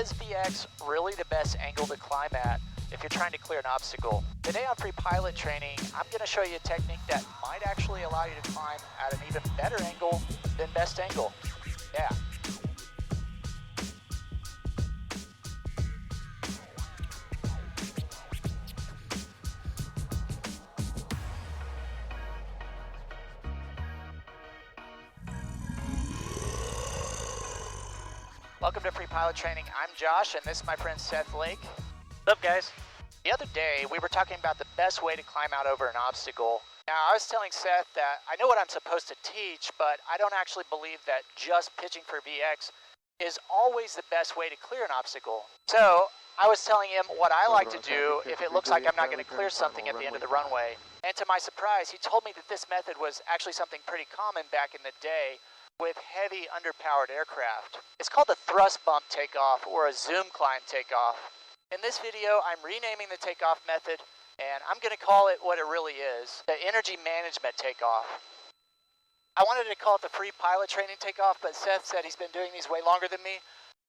Is VX really the best angle to climb at if you're trying to clear an obstacle? Today on Free Pilot Training, I'm going to show you a technique that might actually allow you to climb at an even better angle than best angle. Yeah. Welcome to Free Pilot Training. I'm Josh, and this is my friend Seth Lake. What's up, guys? The other day, we were talking about the best way to climb out over an obstacle. Now, I was telling Seth that I know what I'm supposed to teach, but I don't actually believe that just pitching for VX is always the best way to clear an obstacle. So, I was telling him what I like to do if it looks like I'm not going to clear something at the end of the runway. And to my surprise, he told me that this method was actually something pretty common back in the day with heavy underpowered aircraft. It's called the thrust bump takeoff or a zoom climb takeoff. In this video, I'm renaming the takeoff method, and I'm going to call it what it really is, the energy management takeoff. I wanted to call it the Free Pilot Training takeoff, but Seth said he's been doing these way longer than me,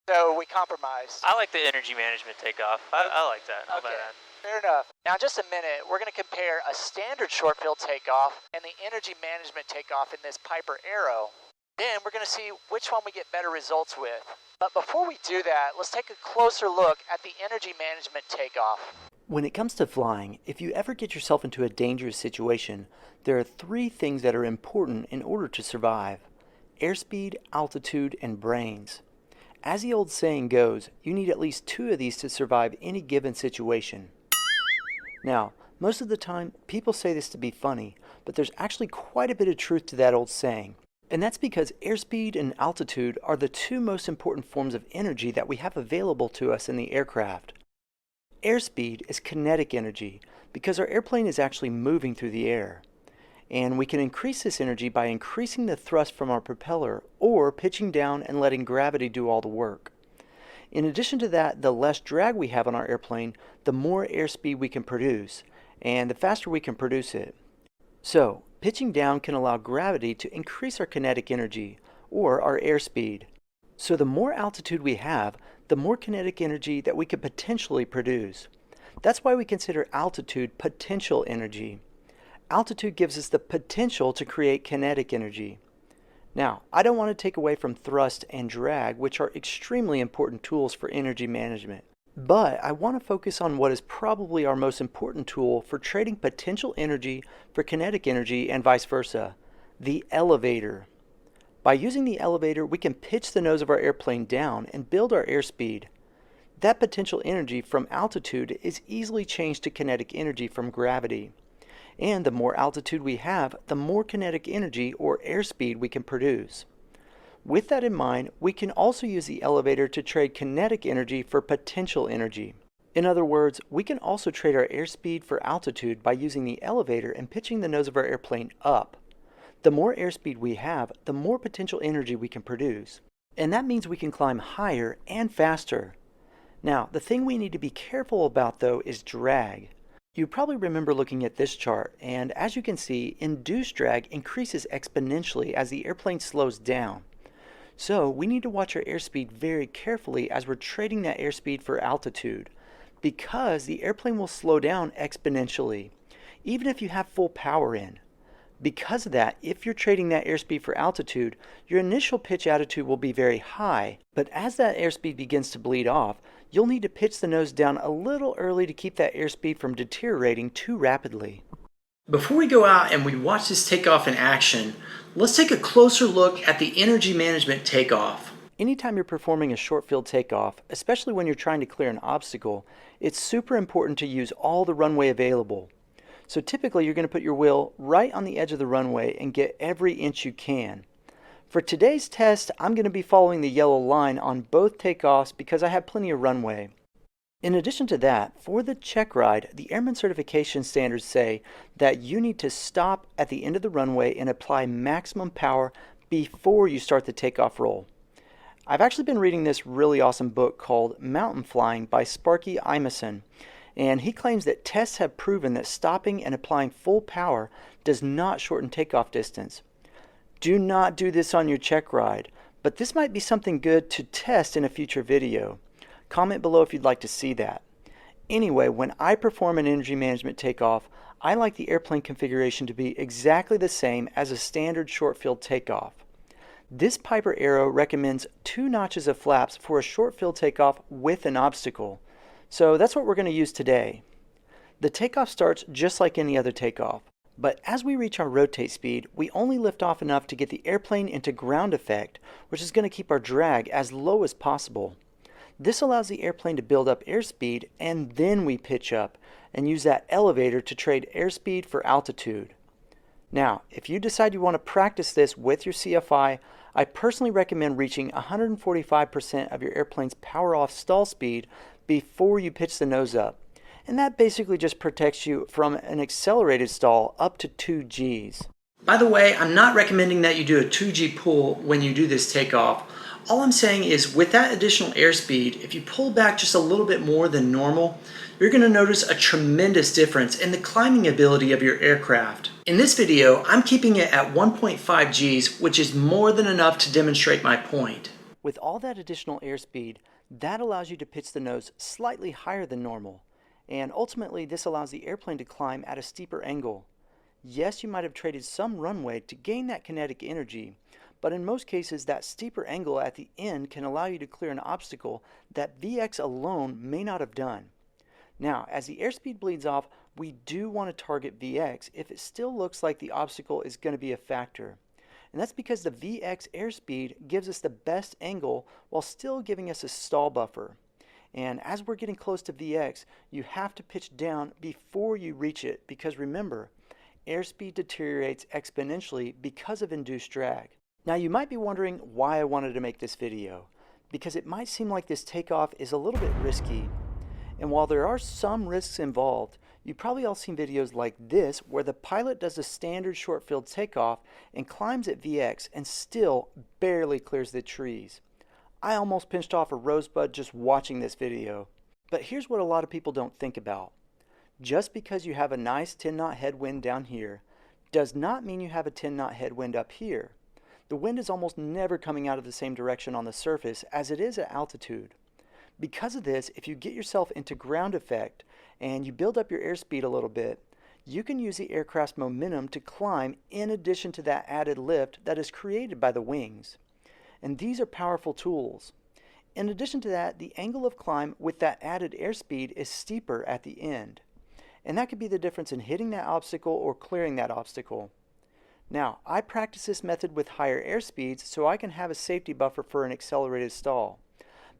so we compromised. I like the energy management takeoff. I like that. How about that? Fair enough. Now, in just a minute, we're going to compare a standard short field takeoff and the energy management takeoff in this Piper Arrow. Then we're going to see which one we get better results with. But before we do that, let's take a closer look at the energy management takeoff. When it comes to flying, if you ever get yourself into a dangerous situation, there are three things that are important in order to survive: airspeed, altitude, and brains. As the old saying goes, you need at least two of these to survive any given situation. Now, most of the time, people say this to be funny, but there's actually quite a bit of truth to that old saying. And that's because airspeed and altitude are the two most important forms of energy that we have available to us in the aircraft. Airspeed is kinetic energy because our airplane is actually moving through the air. And we can increase this energy by increasing the thrust from our propeller or pitching down and letting gravity do all the work. In addition to that, the less drag we have on our airplane, the more airspeed we can produce, and the faster we can produce it. So, pitching down can allow gravity to increase our kinetic energy, or our airspeed. So the more altitude we have, the more kinetic energy that we could potentially produce. That's why we consider altitude potential energy. Altitude gives us the potential to create kinetic energy. Now, I don't want to take away from thrust and drag, which are extremely important tools for energy management. But I want to focus on what is probably our most important tool for trading potential energy for kinetic energy and vice versa, the elevator. By using the elevator, we can pitch the nose of our airplane down and build our airspeed. That potential energy from altitude is easily changed to kinetic energy from gravity. And the more altitude we have, the more kinetic energy or airspeed we can produce. With that in mind, we can also use the elevator to trade kinetic energy for potential energy. In other words, we can also trade our airspeed for altitude by using the elevator and pitching the nose of our airplane up. The more airspeed we have, the more potential energy we can produce. And that means we can climb higher and faster. Now, the thing we need to be careful about though is drag. You probably remember looking at this chart, and as you can see, induced drag increases exponentially as the airplane slows down. So we need to watch our airspeed very carefully as we're trading that airspeed for altitude, because the airplane will slow down exponentially, even if you have full power in. Because of that, if you're trading that airspeed for altitude, your initial pitch attitude will be very high, but as that airspeed begins to bleed off, you'll need to pitch the nose down a little early to keep that airspeed from deteriorating too rapidly. Before we go out and we watch this takeoff in action, let's take a closer look at the energy management takeoff. Anytime you're performing a short field takeoff, especially when you're trying to clear an obstacle, it's super important to use all the runway available. So typically you're going to put your wheel right on the edge of the runway and get every inch you can. For today's test, I'm going to be following the yellow line on both takeoffs because I have plenty of runway. In addition to that, for the check ride, the Airman Certification Standards say that you need to stop at the end of the runway and apply maximum power before you start the takeoff roll. I've actually been reading this really awesome book called Mountain Flying by Sparky, and he claims that tests have proven that stopping and applying full power does not shorten takeoff distance. Do not do this on your check ride, but this might be something good to test in a future video. Comment below if you'd like to see that. Anyway, when I perform an energy management takeoff, I like the airplane configuration to be exactly the same as a standard short field takeoff. This Piper Aero recommends 2 notches of flaps for a short field takeoff with an obstacle. So that's what we're going to use today. The takeoff starts just like any other takeoff, but as we reach our rotate speed, we only lift off enough to get the airplane into ground effect, which is going to keep our drag as low as possible. This allows the airplane to build up airspeed, and then we pitch up and use that elevator to trade airspeed for altitude. Now, if you decide you want to practice this with your CFI, I personally recommend reaching 145% of your airplane's power off stall speed before you pitch the nose up. And that basically just protects you from an accelerated stall up to 2 Gs. By the way, I'm not recommending that you do a 2G pull when you do this takeoff. All I'm saying is with that additional airspeed, if you pull back just a little bit more than normal, you're going to notice a tremendous difference in the climbing ability of your aircraft. In this video, I'm keeping it at 1.5 Gs, which is more than enough to demonstrate my point. With all that additional airspeed, that allows you to pitch the nose slightly higher than normal. And ultimately, this allows the airplane to climb at a steeper angle. Yes, you might have traded some runway to gain that kinetic energy, but in most cases, that steeper angle at the end can allow you to clear an obstacle that VX alone may not have done. Now, as the airspeed bleeds off, we do want to target VX if it still looks like the obstacle is going to be a factor. And that's because the VX airspeed gives us the best angle while still giving us a stall buffer. And as we're getting close to VX, you have to pitch down before you reach it, because remember, airspeed deteriorates exponentially because of induced drag. Now you might be wondering why I wanted to make this video, because it might seem like this takeoff is a little bit risky. And while there are some risks involved, you've probably all seen videos like this where the pilot does a standard short field takeoff and climbs at VX and still barely clears the trees. I almost pinched off a rosebud just watching this video. But here's what a lot of people don't think about. Just because you have a nice 10-knot headwind down here does not mean you have a 10-knot headwind up here. The wind is almost never coming out of the same direction on the surface as it is at altitude. Because of this, if you get yourself into ground effect and you build up your airspeed a little bit, you can use the aircraft's momentum to climb in addition to that added lift that is created by the wings. And these are powerful tools. In addition to that, the angle of climb with that added airspeed is steeper at the end. And that could be the difference in hitting that obstacle or clearing that obstacle. Now, I practice this method with higher airspeeds so I can have a safety buffer for an accelerated stall.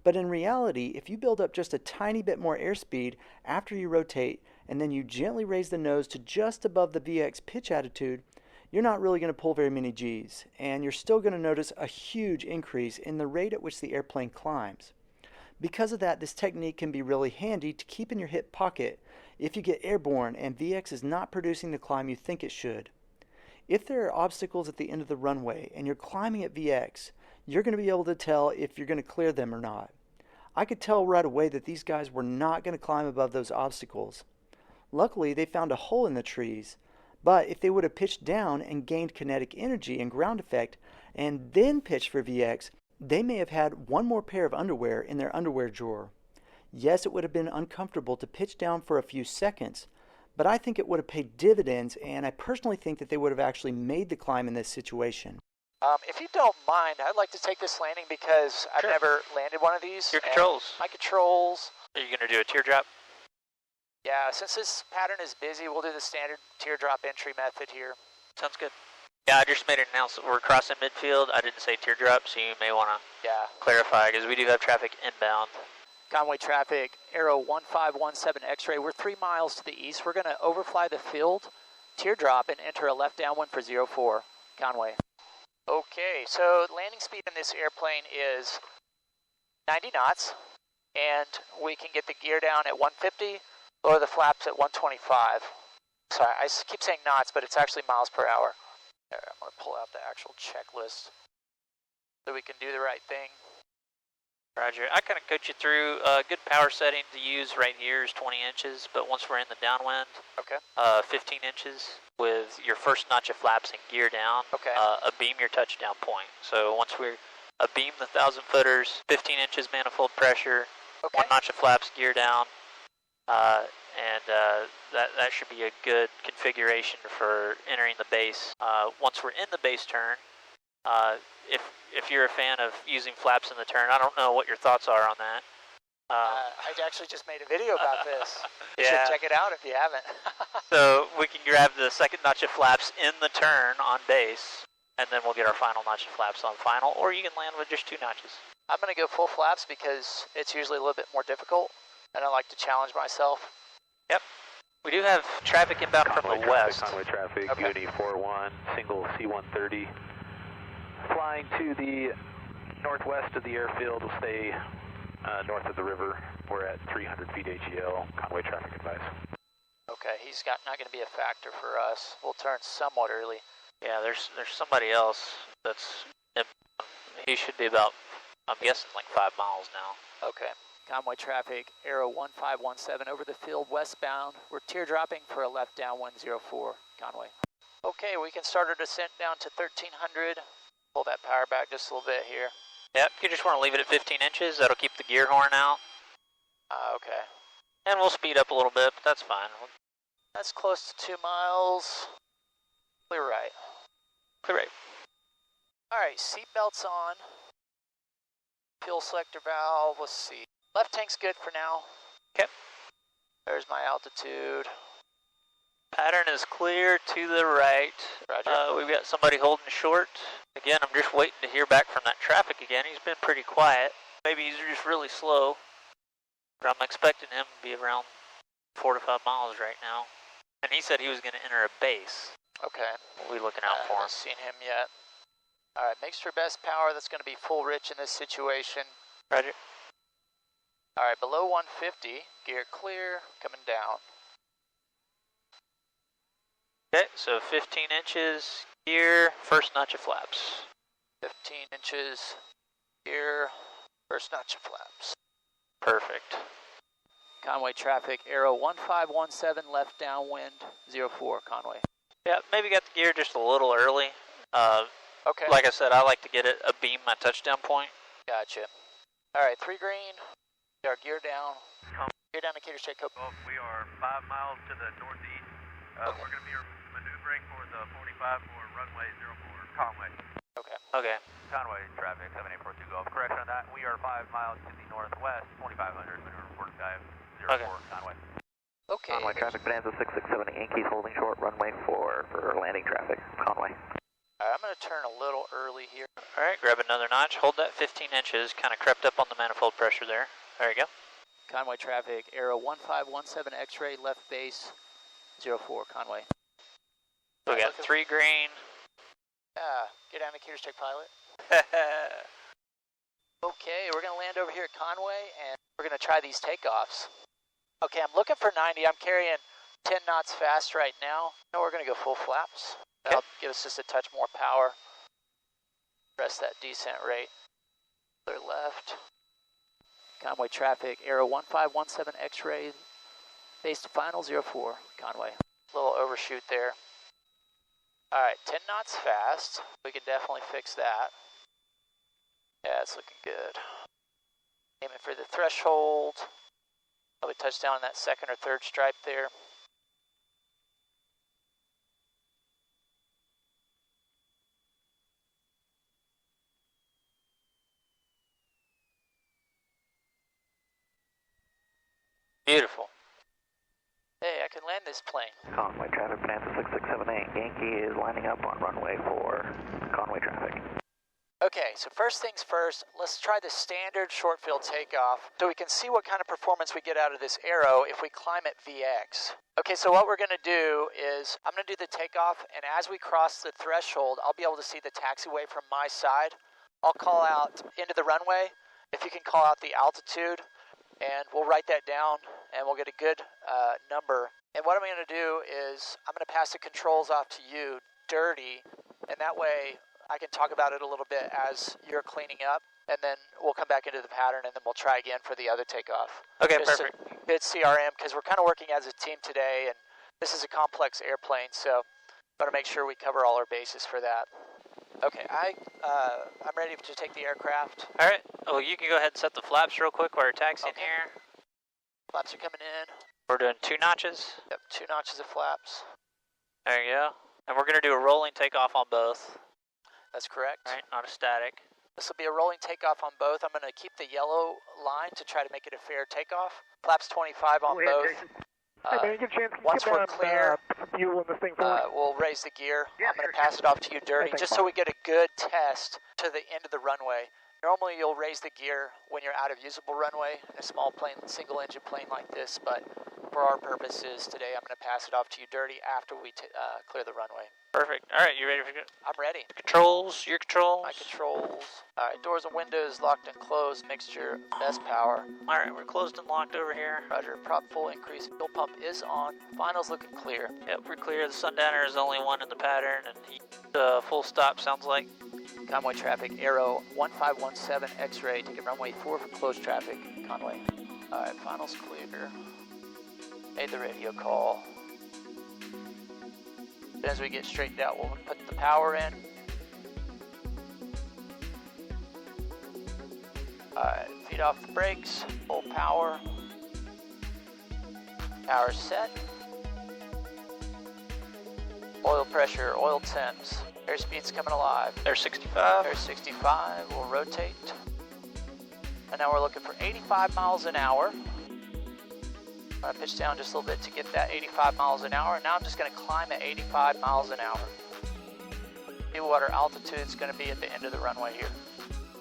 But in reality, if you build up just a tiny bit more airspeed after you rotate and then you gently raise the nose to just above the VX pitch attitude, you're not really going to pull very many Gs, and you're still going to notice a huge increase in the rate at which the airplane climbs. Because of that, this technique can be really handy to keep in your hip pocket if you get airborne and VX is not producing the climb you think it should. If there are obstacles at the end of the runway and you're climbing at VX, you're going to be able to tell if you're going to clear them or not. I could tell right away that these guys were not going to climb above those obstacles. Luckily, they found a hole in the trees, but if they would have pitched down and gained kinetic energy and ground effect and then pitched for VX, they may have had one more pair of underwear in their underwear drawer. Yes, it would have been uncomfortable to pitch down for a few seconds, but I think it would have paid dividends, and I personally think that they would have actually made the climb in this situation. If you don't mind, I'd like to take this landing because I've never landed one of these. Your controls. My controls. Are you going to do a teardrop? Yeah, since this pattern is busy, we'll do the standard teardrop entry method here. Sounds good. Yeah, I just made an announcement. We're crossing midfield. I didn't say teardrop, so you may want to clarify, because we do have traffic inbound. Conway traffic, Aero 1517 X-ray. We're 3 miles to the east. We're going to overfly the field, teardrop, and enter a left downwind for 04. Conway. Okay, so landing speed in this airplane is 90 knots, and we can get the gear down at 150, lower the flaps at 125. Sorry, I keep saying knots, but it's actually miles per hour. There, I'm going to pull out the actual checklist so we can do the right thing. Roger. I kind of coach you through a good power setting to use right here is 20 inches, but once we're in the downwind, 15 inches with your first notch of flaps and gear down, abeam your touchdown point. So once we're abeam the 1,000 footers, 15 inches manifold pressure, Okay. 1 notch of flaps, gear down, that should be a good configuration for entering the base. Once we're in the base turn, if you're a fan of using flaps in the turn, I don't know what your thoughts are on that. I actually just made a video about this. You Yeah. should check it out if you haven't. So we can grab the second notch of flaps in the turn on base, and then we'll get our final notch of flaps on final, or you can land with just 2 notches. I'm going to go full flaps because it's usually a little bit more difficult, and I like to challenge myself. Yep. We do have traffic inbound from the west. Conway traffic, Okay. Uni 41, single C-130. Flying to the northwest of the airfield. We'll stay north of the river. We're at 300 feet AGL. Conway traffic advice. Okay, he's not going to be a factor for us. We'll turn somewhat early. Yeah, there's somebody else that's inbound. He should be about, I'm guessing, like 5 miles now. Okay. Conway traffic, Aero 1517 over the field westbound. We're teardropping for a left downwind 04, Conway. Okay, we can start our descent down to 1300. Pull that power back just a little bit here. Yep, you just want to leave it at 15 inches. That'll keep the gear horn out. Okay. And we'll speed up a little bit, but that's fine. That's close to 2 miles. Clear right. Clear right. All right, seatbelts on. Fuel selector valve, let's see. Left tank's good for now. Okay. There's my altitude. Pattern is clear to the right. Roger. We've got somebody holding short. Again, I'm just waiting to hear back from that traffic again. He's been pretty quiet. Maybe he's just really slow. But I'm expecting him to be around 4 to 5 miles right now. And he said he was going to enter a base. Okay. We'll be looking out I for him. haven't seen him yet. All right, makes for best power. That's going to be full rich in this situation. Roger. All right, below 150, gear clear, coming down. Okay, so 15 inches, gear, first notch of flaps. 15 inches, gear, first notch of flaps. Perfect. Conway traffic, Aero 1517, left downwind 04, Conway. Yeah, maybe got the gear just a little early. Okay. Like I said, I like to get it abeam my touchdown point. Gotcha. All right, 3 green. Our gear down. Gear down to Cater Straight Cope. Well, we are 5 miles to the northeast. Okay. We're going to be maneuvering for the 45 for runway 04, Conway. Okay. Okay. Conway traffic, 7842 Golf. Correction on that. We are 5 miles to the northwest, 2500, maneuver 45, 04, Okay. Conway. Okay. Conway traffic, Bonanza 667 Yankees holding short, runway 4 for landing traffic, Conway. All right, I'm going to turn a little early here. All right, grab another notch. Hold that 15 inches. Kind of crept up on the manifold pressure there. There you go. Conway traffic, Aero 1517 X-ray, left base 04, Conway. We got 3 green. Get down to Cater Straight Pilot. Okay, we're going to land over here at Conway, and we're going to try these takeoffs. Okay, I'm looking for 90. I'm carrying 10 knots fast right now. No, we're going to go full flaps. That'll give us just a touch more power. Press that descent rate. Clear left. Conway traffic, Aero 1517 X-ray, base to final 04, Conway. Little overshoot there. All right, 10 knots fast. We can definitely fix that. Yeah, it's looking good. Aiming for the threshold. Probably touch down on that second or third stripe there. Beautiful. Hey, I can land this plane. Conway traffic, Bonanza 6678 Yankee is lining up on runway 4, Conway traffic. Okay, so first things first, let's try the standard short field takeoff so we can see what kind of performance we get out of this aero if we climb at VX. Okay, so what we're going to do is I'm going to do the takeoff, and as we cross the threshold, I'll be able to see the taxiway from my side. I'll call out into the runway. If you can call out the altitude, and we'll write that down, and we'll get a good number. And what I'm going to do is I'm going to pass the controls off to you dirty, and that way I can talk about it a little bit as you're cleaning up, and then we'll come back into the pattern, and then we'll try again for the other takeoff. Okay, Just perfect. a good CRM, because we're kind of working as a team today, and this is a complex airplane, so got to make sure we cover all our bases for that. Okay, I'm ready to take the aircraft. All right. Well, you can go ahead and set the flaps real quick while you're taxiing here. Flaps are coming in. We're doing 2 notches. Yep, 2 notches of flaps. There you go. And we're going to do a rolling takeoff on both. That's correct. All right, not a static. This will be a rolling takeoff on both. I'm going to keep the yellow line to try to make it a fair takeoff. Flaps 25 on both. Once we're clear, we'll raise the gear. I'm going to pass it off to you dirty, just so we get a good test to the end of the runway. Normally you'll raise the gear when you're out of usable runway in a small plane, single engine plane like this, but for our purposes today, I'm going to pass it off to you dirty after we clear the runway. Perfect. All right, you ready for it? I'm ready. Controls, your controls. My controls. All right, doors and windows locked and closed, mixture, best power. All right, we're closed and locked over here. Roger, prop full increase, fuel pump is on. Finals looking clear. Yep, we're clear. The Sundowner is the only one in the pattern, and full stop sounds like. Conway traffic, Aero 1517 X-ray, taking runway 4 for closed traffic, Conway. All right, finals clear. Made the radio call. As we get straightened out, we'll put the power in. Alright, feet off the brakes, full power. Power set. Oil pressure, oil temps. Airspeed's coming alive. There's 65. There's 65, we'll rotate. And now we're looking for 85 miles an hour. I pitch down just a little bit to get that 85 miles an hour. Now I'm just going to climb at 85 miles an hour. See what our altitude is going to be at the end of the runway here.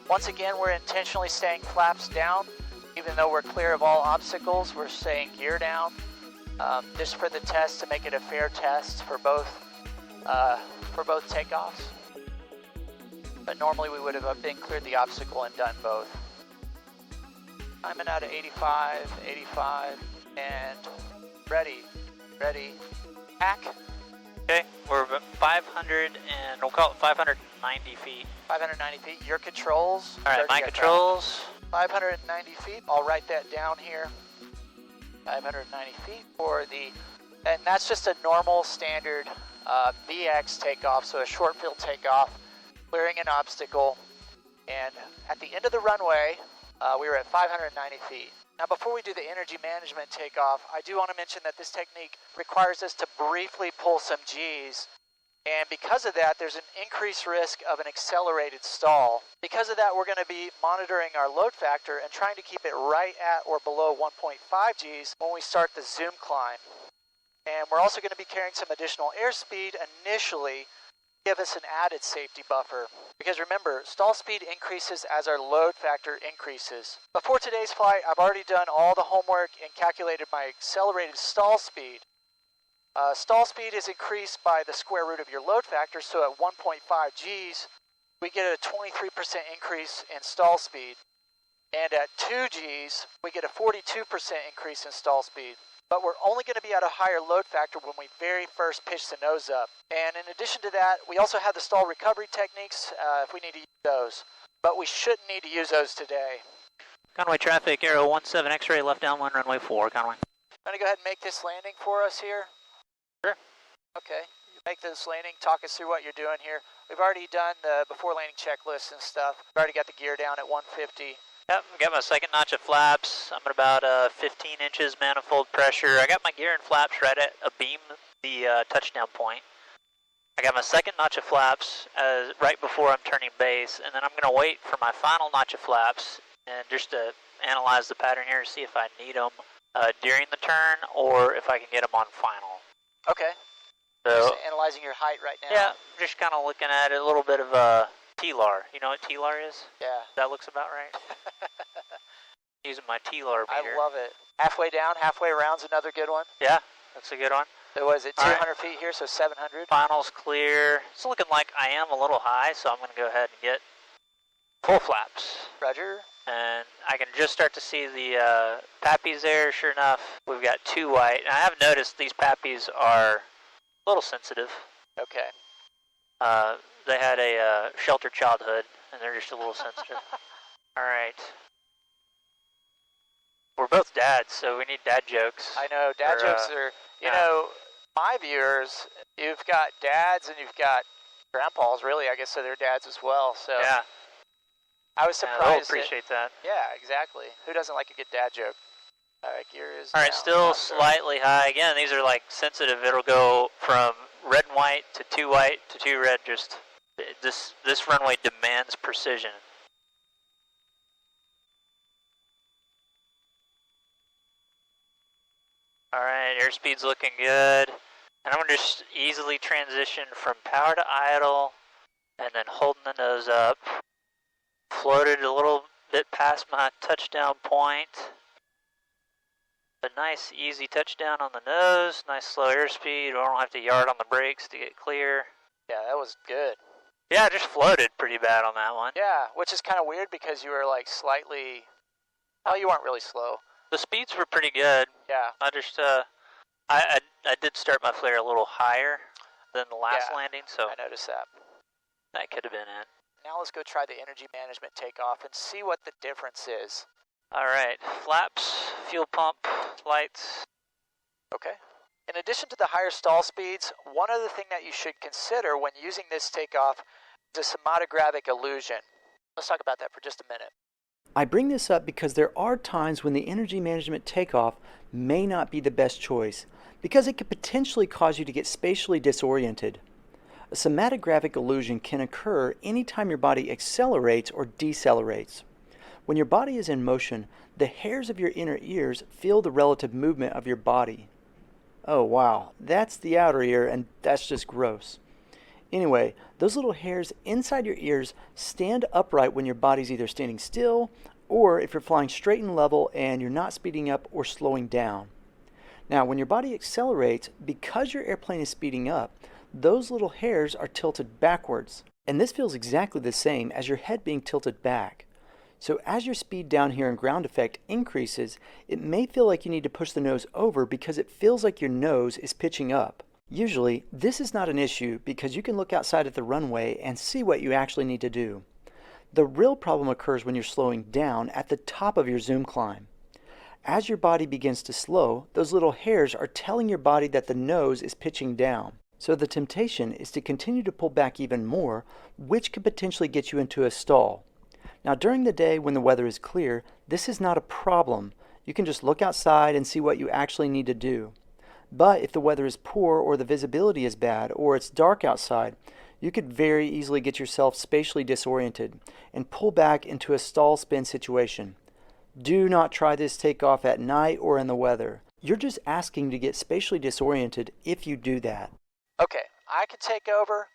Once again, we're intentionally staying flaps down. Even though we're clear of all obstacles, we're staying gear down. Just for the test, to make it a fair test for both takeoffs. But normally we would have been cleared the obstacle and done both. Climbing out of 85, 85. And ready, pack. Okay, we're about 500 and we'll call it 590 feet. 590 feet, your controls. All right, my controls. 590 feet, I'll write that down here. 590 feet for and that's just a normal standard VX takeoff, so a short field takeoff, clearing an obstacle. And at the end of the runway, we were at 590 feet. Now before we do the energy management takeoff, I do want to mention that this technique requires us to briefly pull some G's, and because of that there's an increased risk of an accelerated stall. Because of that we're going to be monitoring our load factor and trying to keep it right at or below 1.5 G's when we start the zoom climb. And we're also going to be carrying some additional airspeed initially, give us an added safety buffer. Because remember, stall speed increases as our load factor increases. Before today's flight, I've already done all the homework and calculated my accelerated stall speed. Stall speed is increased by the square root of your load factor, so at 1.5 Gs, we get a 23% increase in stall speed. And at 2 Gs, we get a 42% increase in stall speed. But we're only going to be at a higher load factor when we very first pitch the nose up. And in addition to that, we also have the stall recovery techniques if we need to use those. But we shouldn't need to use those today. Conway traffic, Aero 17 X-ray, left downwind, runway 4, Conway. Want to go ahead and make this landing for us here? Sure. Okay, make this landing, talk us through what you're doing here. We've already done the before landing checklist and stuff. We've already got the gear down at 150. Yep, got my second notch of flaps. I'm at about 15 inches manifold pressure. I got my gear and flaps right at abeam the touchdown point. I got my second notch of flaps right before I'm turning base, and then I'm going to wait for my final notch of flaps and just to analyze the pattern here to see if I need them during the turn or if I can get them on final. Okay. So, just analyzing your height right now. Yeah, just kind of looking at it, a little bit of TLAR. You know what TLAR is? Yeah. That looks about right. Using my TLAR meter. I love it. Halfway down, halfway around's another good one. Yeah, that's a good one. So was it 200 feet here, so 700? Final's clear. It's looking like I am a little high, so I'm going to go ahead and get full flaps. Roger. And I can just start to see the pappies there. Sure enough, we've got 2 white. And I have noticed these pappies are a little sensitive. Okay. They had a sheltered childhood, and they're just a little sensitive. All right. We're both dads, so we need dad jokes. I know, dad jokes are, you know, my viewers, you've got dads and you've got Grandpas, really, I guess, so their dads as well. So Yeah. I was Yeah, surprised. they'll appreciate that. Yeah, exactly. Who doesn't like a good dad joke? Gear is All right, down. still slightly high. Again, these are like sensitive. It'll go from red and white to 2 white to 2 red. Just this runway demands precision. All right, airspeed's looking good. And I'm going to just easily transition from power to idle and then holding the nose up. Floated a little bit past my touchdown point. A nice easy touchdown on the nose, nice slow airspeed. We don't have to yard on the brakes to get clear. Yeah, that was good. Yeah, just floated pretty bad on that one. Yeah, which is kind of weird because you were like slightly, oh, you weren't really slow. The speeds were pretty good. Yeah. I just, I did start my flare a little higher than the last landing, so I noticed that. That could have been it. Now let's go try the energy management takeoff and see what the difference is. All right, flaps, fuel pump, lights. Okay. In addition to the higher stall speeds, one other thing that you should consider when using this takeoff is a somatographic illusion. Let's talk about that for just a minute. I bring this up because there are times when the energy management takeoff may not be the best choice because it could potentially cause you to get spatially disoriented. A somatographic illusion can occur anytime your body accelerates or decelerates. When your body is in motion, the hairs of your inner ears feel the relative movement of your body. Oh wow, that's the outer ear and that's just gross. Anyway, those little hairs inside your ears stand upright when your body's either standing still or if you're flying straight and level and you're not speeding up or slowing down. Now, when your body accelerates, because your airplane is speeding up, those little hairs are tilted backwards. And this feels exactly the same as your head being tilted back. So as your speed down here in ground effect increases, it may feel like you need to push the nose over because it feels like your nose is pitching up. Usually, this is not an issue because you can look outside at the runway and see what you actually need to do. The real problem occurs when you're slowing down at the top of your zoom climb. As your body begins to slow, those little hairs are telling your body that the nose is pitching down. So the temptation is to continue to pull back even more, which could potentially get you into a stall. Now during the day when the weather is clear, this is not a problem. You can just look outside and see what you actually need to do. But if the weather is poor or the visibility is bad or it's dark outside, you could very easily get yourself spatially disoriented and pull back into a stall spin situation. Do not try this takeoff at night or in the weather. You're just asking to get spatially disoriented if you do that. Okay, I can take over.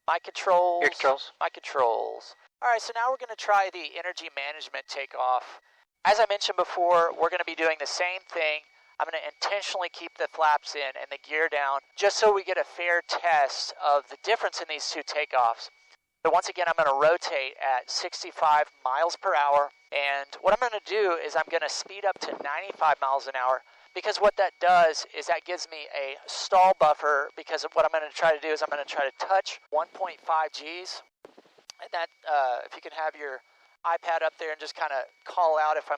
My controls. Your controls. My controls. All right, so now we're going to try the energy management takeoff. As I mentioned before, we're going to be doing the same thing. I'm going to intentionally keep the flaps in and the gear down just so we get a fair test of the difference in these two takeoffs. So once again, I'm going to rotate at 65 miles per hour. And what I'm going to do is I'm going to speed up to 95 miles an hour because what that does is that gives me a stall buffer because what I'm going to try to do is I'm going to try to touch 1.5 Gs. And that, if you can have your iPad up there and just kind of call out if I'm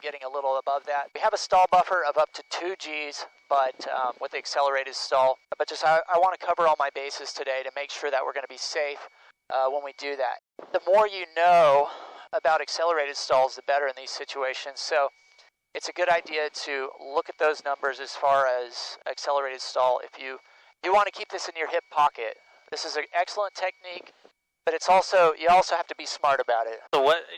getting a little above that. We have a stall buffer of up to 2 Gs, but with the accelerated stall. But just I want to cover all my bases today to make sure that we're going to be safe when we do that. The more you know about accelerated stalls, the better in these situations. So it's a good idea to look at those numbers as far as accelerated stall. If you want to keep this in your hip pocket, this is an excellent technique. But it's also, you also have to be smart about it.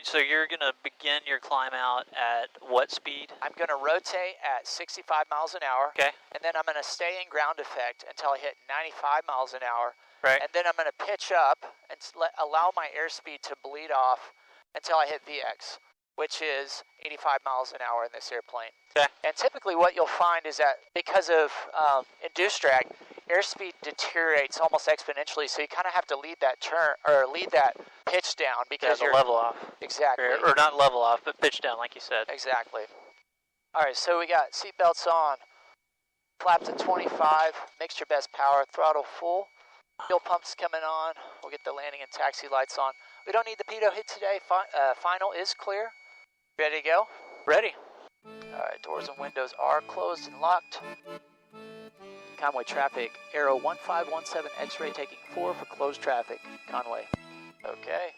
So you're going to begin your climb out at what speed? I'm going to rotate at 65 miles an hour. Okay. And then I'm going to stay in ground effect until I hit 95 miles an hour. Right. And then I'm going to pitch up and allow my airspeed to bleed off until I hit VX, which is 85 miles an hour in this airplane. Okay. And typically what you'll find is that because of induced drag, airspeed deteriorates almost exponentially, so you kind of have to lead that turn or lead that pitch down because you're level off. Exactly. Or not level off, but pitch down, like you said. Exactly. All right, so we got seatbelts on, flaps at 25, mixture best power, throttle full, fuel pumps coming on. We'll get the landing and taxi lights on. We don't need the pitot hit today. Final is clear. Ready to go? Ready. All right, doors and windows are closed and locked. Conway traffic, Aero 1517 X-ray taking 4 for closed traffic, Conway. Okay,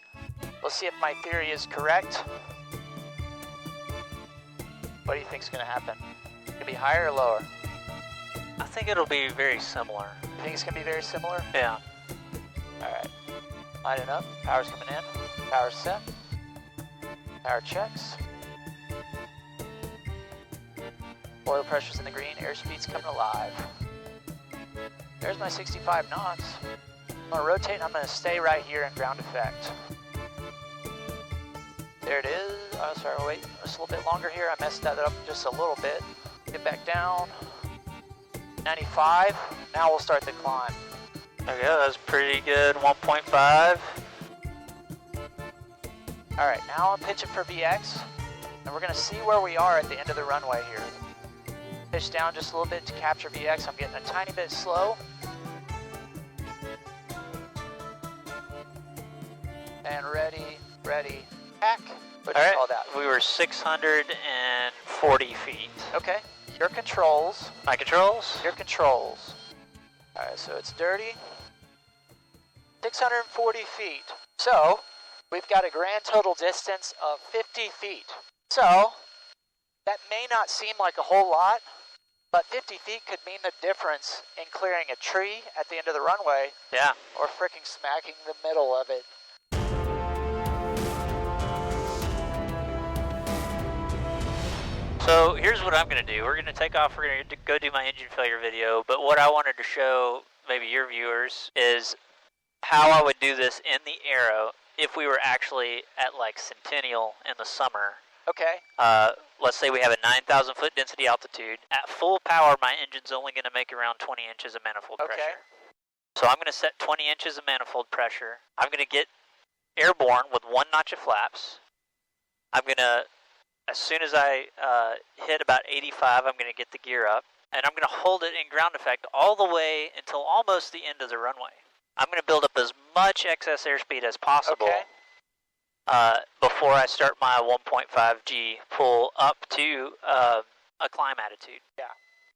we'll see if my theory is correct. What do you think is going to happen? Gonna be higher or lower? I think it'll be very similar. You think it's gonna be very similar? Yeah. Alright. Lining up. Power's coming in. Power's set. Power checks. Oil pressure's in the green. Airspeed's coming alive. There's my 65 knots. I'm gonna rotate and I'm gonna stay right here in ground effect. There it is. Oh, sorry, wait just a little bit longer here. I messed that up just a little bit. Get back down. 95. Now we'll start the climb. Okay, that's pretty good. 1.5. Alright, now I'm pitching for VX. And we're going to see where we are at the end of the runway here. Pitch down just a little bit to capture VX. I'm getting a tiny bit slow. And ready, pack. What do you call that? We were 640 feet. Okay, your controls. My controls? Your controls. Alright, so it's dirty. 640 feet. So, we've got a grand total distance of 50 feet. So, that may not seem like a whole lot, but 50 feet could mean the difference in clearing a tree at the end of the runway. Yeah. Or fricking smacking the middle of it. So here's what I'm going to do. We're going to take off. We're going to go do my engine failure video. But what I wanted to show maybe your viewers is how I would do this in the Aero if we were actually at like Centennial in the summer. Okay. Let's say we have a 9,000 foot density altitude. At full power, my engine's only going to make around 20 inches of manifold pressure. So I'm going to set 20 inches of manifold pressure. I'm going to get airborne with 1 notch of flaps. I'm going to, as soon as I hit about 85, I'm going to get the gear up. And I'm going to hold it in ground effect all the way until almost the end of the runway. I'm going to build up as much excess airspeed as possible before I start my 1.5G pull up to a climb attitude. Yeah.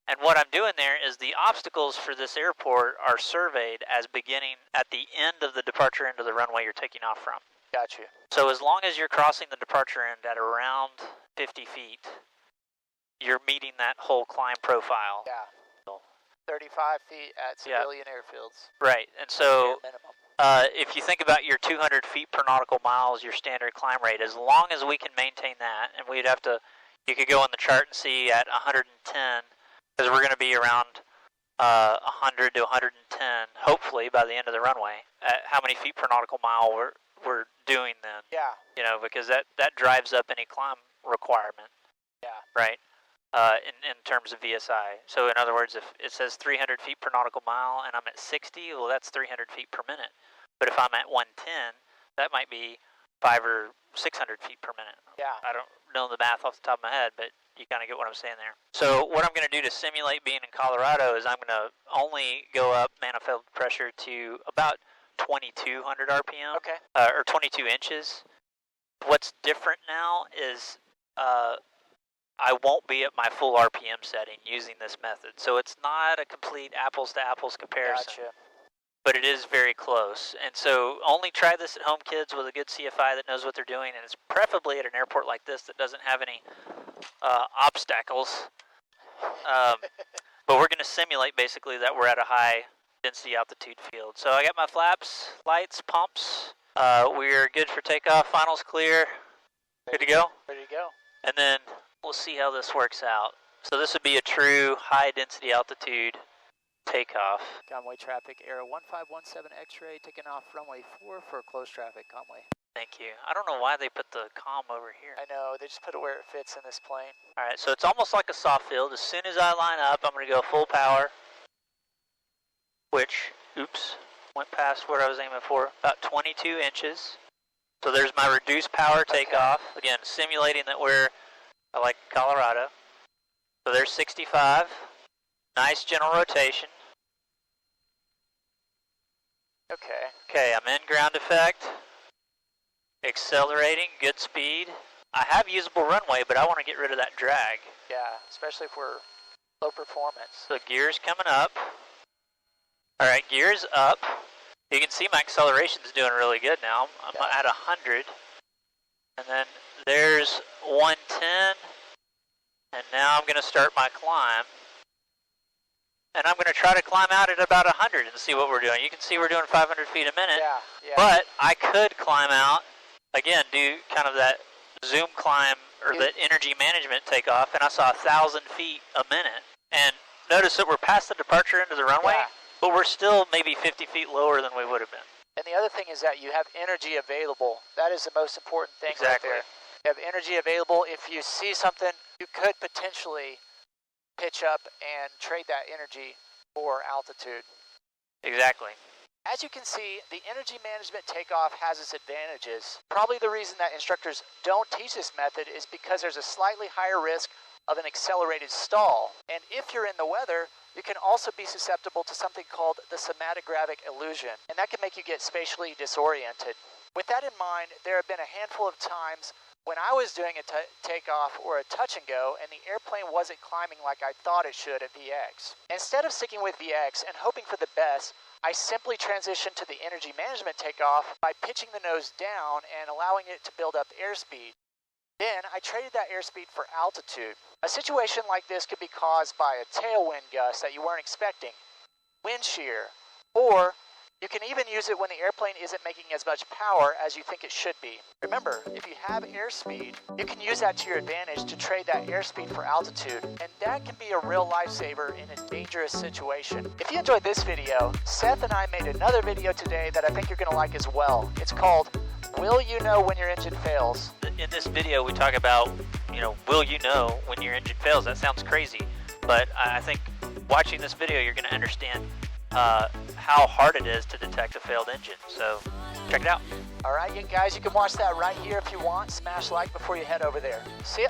And what I'm doing there is the obstacles for this airport are surveyed as beginning at the end of the departure end of the runway you're taking off from. Got you. So as long as you're crossing the departure end at around 50 feet, you're meeting that whole climb profile. Yeah. 35 feet at civilian airfields. Right. And so minimum. if you think about your 200 feet per nautical miles, your standard climb rate, as long as we can maintain that, and we'd have to, you could go on the chart and see at 110, because we're going to be around 100 to 110, hopefully, by the end of the runway, at how many feet per nautical mile we're doing then. Yeah. You know, because that drives up any climb requirement. Yeah. Right? In terms of VSI. So in other words, if it says 300 feet per nautical mile and I'm at 60, well, that's 300 feet per minute. But if I'm at 110, that might be 500 or 600 feet per minute. Yeah. I don't know the math off the top of my head, but you kind of get what I'm saying there. So what I'm going to do to simulate being in Colorado is I'm going to only go up manifold pressure to about 2,200 RPM. Okay. Or 22 inches. What's different now is I won't be at my full RPM setting using this method. So it's not a complete apples to apples comparison. Gotcha. But it is very close. And so only try this at home, kids, with a good CFI that knows what they're doing. And it's preferably at an airport like this that doesn't have any obstacles. But we're going to simulate basically that we're at a high density altitude field. So I got my flaps, lights, pumps. We're good for takeoff. Finals clear. Good to go? Ready to go. And then we'll see how this works out. So this would be a true high density altitude takeoff. Conway traffic, Aero 1517 X-ray, taking off runway 4 for closed traffic, Conway. Thank you. I don't know why they put the comm over here. I know, they just put it where it fits in this plane. Alright, so it's almost like a soft field. As soon as I line up, I'm going to go full power. Which, oops, went past what I was aiming for. About 22 inches. So there's my reduced power takeoff. Again, simulating that we're like Colorado. So there's 65. Nice general rotation. Okay. Okay, I'm in ground effect. Accelerating, good speed. I have usable runway, but I want to get rid of that drag. Yeah, especially if we're low performance. So gears coming up. All right, gears up. You can see my acceleration's doing really good now. I'm at 100. And then there's 110. And now I'm going to start my climb. And I'm going to try to climb out at about 100 and see what we're doing. You can see we're doing 500 feet a minute. Yeah. But I could climb out, again, do kind of that zoom climb or the energy management takeoff, and I saw 1,000 feet a minute. And notice that we're past the departure into the runway, but we're still maybe 50 feet lower than we would have been. And the other thing is that you have energy available. That is the most important thing right there. You have energy available. If you see something, you could potentially pitch up and trade that energy for altitude. Exactly. As you can see, the energy management takeoff has its advantages. Probably the reason that instructors don't teach this method is because there's a slightly higher risk of an accelerated stall. And if you're in the weather, you can also be susceptible to something called the somatographic illusion, and that can make you get spatially disoriented. With that in mind, there have been a handful of times when I was doing a takeoff or a touch and go and the airplane wasn't climbing like I thought it should at VX. Instead of sticking with VX and hoping for the best, I simply transitioned to the energy management takeoff by pitching the nose down and allowing it to build up airspeed. Then I traded that airspeed for altitude. A situation like this could be caused by a tailwind gust that you weren't expecting, wind shear, or you can even use it when the airplane isn't making as much power as you think it should be. Remember, if you have airspeed, you can use that to your advantage to trade that airspeed for altitude, and that can be a real lifesaver in a dangerous situation. If you enjoyed this video, Seth and I made another video today that I think you're going to like as well. It's called, Will You Know When Your Engine Fails? In this video, we talk about, will you know when your engine fails? That sounds crazy, but I think watching this video, you're going to understand how hard it is to detect a failed engine. So check it out. All right, you guys, you can watch that right here if you want. Smash like before you head over there. See ya.